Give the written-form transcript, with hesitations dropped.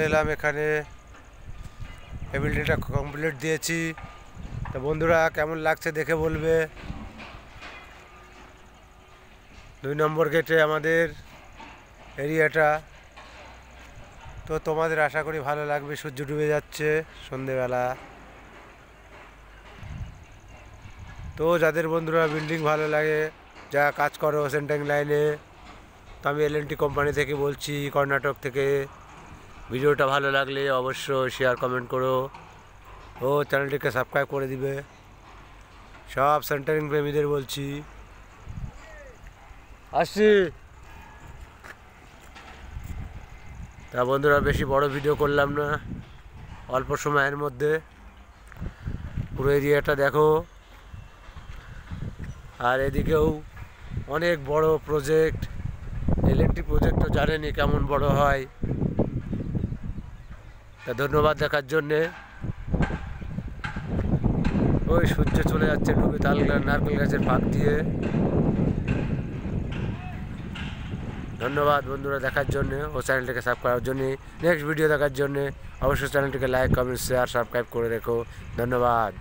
এলাম এখানে এই বিল্ডিংটা কমপ্লিট দিয়েছি। তো বন্ধুরা কেমন লাগছে দেখে বলবে। 2 নম্বর গেটে আমাদের এরিয়াটা। তো তোমাদের আশা করি ভালো লাগবে। সূর্য ডুবে যাচ্ছে সন্ধেবেলা। তো যাদের বন্ধুরা বিল্ডিং ভালো লাগে, যা কাজ করো সেন্টারিং লাইনে, তো আমি L&T কোম্পানি থেকে বলছি, কর্ণাটক থেকে। ভিডিওটা ভালো লাগলে অবশ্যই শেয়ার কমেন্ট করো ও চ্যানেলটিকে সাবস্ক্রাইব করে দিবে। সব সেন্টারিং প্রেমীদের বলছি। আসছি। তা বন্ধুরা বেশি বড় ভিডিও করলাম না, অল্প সময়ের মধ্যে পুরো এরিয়াটা দেখো। আর এদিকেও অনেক বড় প্রজেক্ট, L&T প্রজেক্ট তো জানেনি কেমন বড় হয়। তা ধন্যবাদ দেখার জন্যে। ওই সূর্য চলে যাচ্ছে ডুবে নারকেল গাছের ফাঁক দিয়ে। ধন্যবাদ বন্ধুরা দেখার জন্য ও চ্যানেলটিকে সাবস্ক্রাইব করার জন্য। নেক্সট ভিডিও দেখার জন্য অবশ্যই চ্যানেলটিকে লাইক কমেন্ট শেয়ার সাবস্ক্রাইব করে রেখো। ধন্যবাদ।